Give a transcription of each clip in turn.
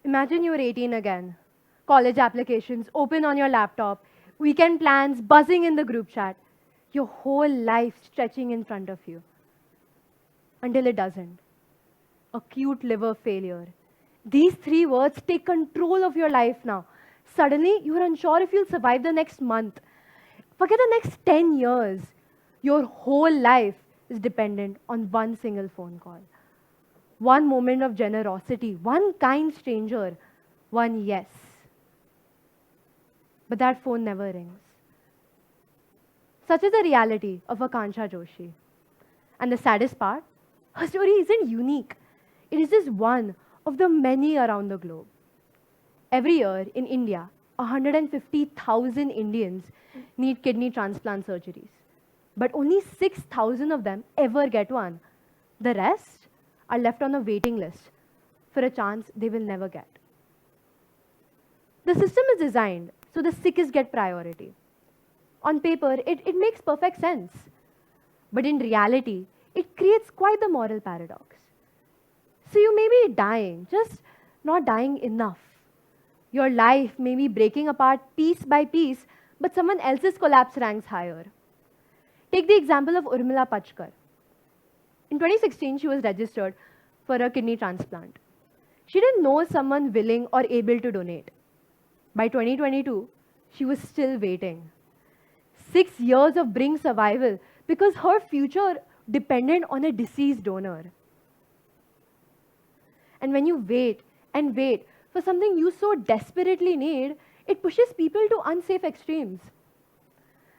Imagine you're 18 again. College applications open on your laptop, weekend plans buzzing in the group chat, your whole life stretching in front of you. Until it doesn't. Acute liver failure. These three words take control of your life now. Suddenly, you're unsure if you'll survive the next month. Forget the next 10 years. Your whole life is dependent on one single phone call. One moment of generosity, one kind stranger, one yes. But that phone never rings. Such is the reality of Akansha Joshi. And the saddest part, her story isn't unique. It is just one of the many around the globe. Every year in India, 150,000 Indians need kidney transplant surgeries. But only 6,000 of them ever get one. The rest are left on a waiting list for a chance they will never get. The system is designed so the sickest get priority. On paper, it makes perfect sense. But in reality, it creates quite the moral paradox. So you may be dying, just not dying enough. Your life may be breaking apart piece by piece, but someone else's collapse ranks higher. Take the example of Urmila Pachkar. In 2016, she was registered for a kidney transplant. She didn't know someone willing or able to donate. By 2022, she was still waiting. 6 years of bring survival because her future depended on a deceased donor. And when you wait and wait for something you so desperately need, it pushes people to unsafe extremes.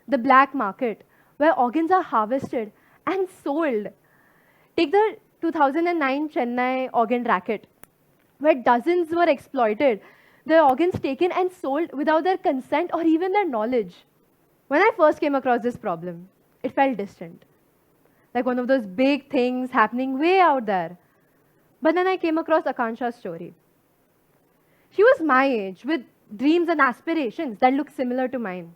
The black market, where organs are harvested and sold. Take the 2009 Chennai organ racket, where dozens were exploited, their organs taken and sold without their consent or even their knowledge. When I first came across this problem, it felt distant, like one of those big things happening way out there. But then I came across Akansha's story. She was my age, with dreams and aspirations that looked similar to mine.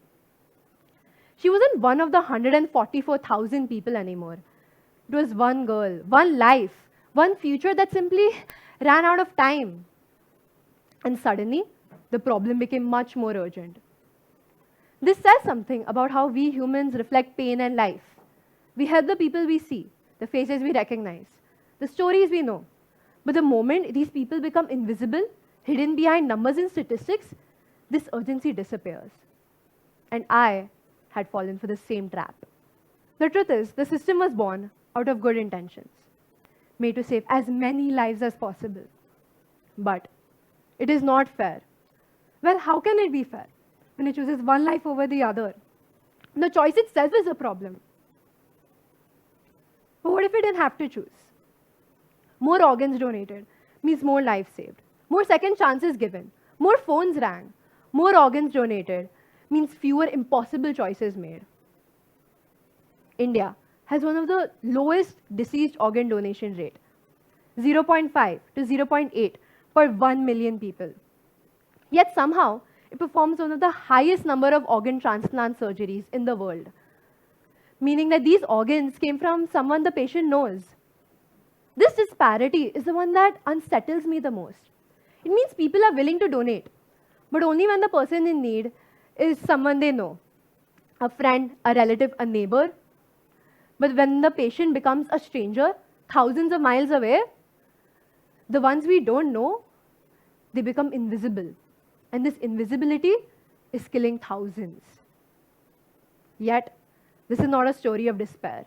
She wasn't one of the 144,000 people anymore. It was one girl, one life, one future that simply ran out of time. And suddenly, the problem became much more urgent. This says something about how we humans reflect pain and life. We help the people we see, the faces we recognize, the stories we know. But the moment these people become invisible, hidden behind numbers and statistics, this urgency disappears. And I had fallen for the same trap. The truth is, the system was born out of good intentions, made to save as many lives as possible. But it is not fair. Well, how can it be fair when it chooses one life over the other? The choice itself is a problem. But what if it didn't have to choose? More organs donated means more lives saved, more second chances given, more phones rang, more organs donated means fewer impossible choices made. India has one of the lowest deceased organ donation rate, 0.5 to 0.8 per 1 million people. Yet somehow, it performs one of the highest number of organ transplant surgeries in the world, meaning that these organs came from someone the patient knows. This disparity is the one that unsettles me the most. It means people are willing to donate, but only when the person in need is someone they know, a friend, a relative, a neighbor. But when the patient becomes a stranger, thousands of miles away, the ones we don't know, they become invisible. And this invisibility is killing thousands. Yet, this is not a story of despair.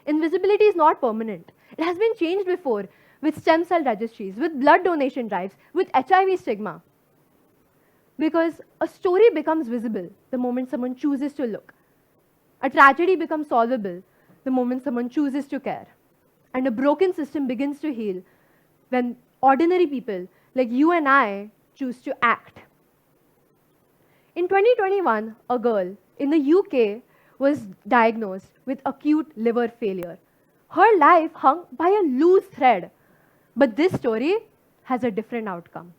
Invisibility is not permanent. It has been changed before with stem cell registries, with blood donation drives, with HIV stigma. Because a story becomes visible the moment someone chooses to look. A tragedy becomes solvable the moment someone chooses to care. And a broken system begins to heal when ordinary people like you and I choose to act. In 2021, a girl in the UK was diagnosed with acute liver failure. Her life hung by a loose thread. But this story has a different outcome.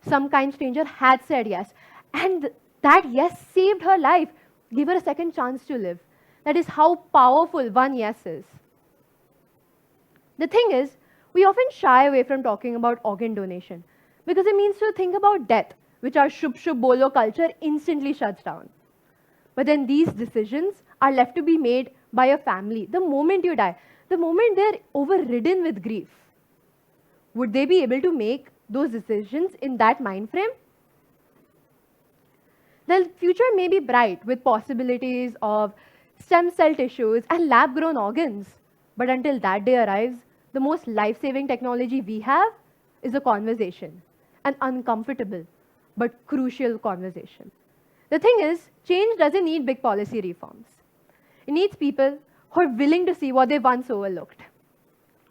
Some kind stranger had said yes, and that yes saved her life, gave her a second chance to live. That is how powerful one yes is. The thing is, We often shy away from talking about organ donation because it means to think about death, which our shub shub bolo culture instantly shuts down. But then these decisions are left to be made by a family the moment you die, the moment they're overridden with grief. Would they be able to make those decisions in that mind frame? The future may be bright with possibilities of stem cell tissues and lab grown organs. But until that day arrives, the most life saving technology we have is a conversation, an uncomfortable but crucial conversation. The thing is, change doesn't need big policy reforms. It needs people who are willing to see what they once overlooked.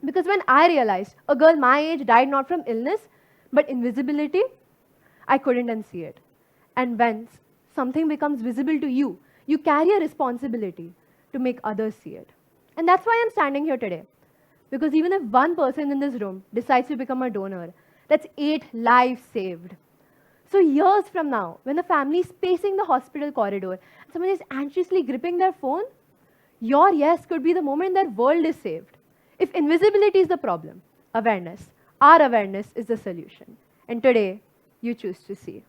Because when I realized a girl my age died not from illness, but invisibility, I couldn't unsee it. And when something becomes visible to you, you carry a responsibility to make others see it. And that's why I'm standing here today. Because even if one person in this room decides to become a donor, that's 8 lives saved. So years from now, when a family is pacing the hospital corridor and someone is anxiously gripping their phone, your yes could be the moment their world is saved. If invisibility is the problem, awareness, our awareness is the solution. And today, you choose to see.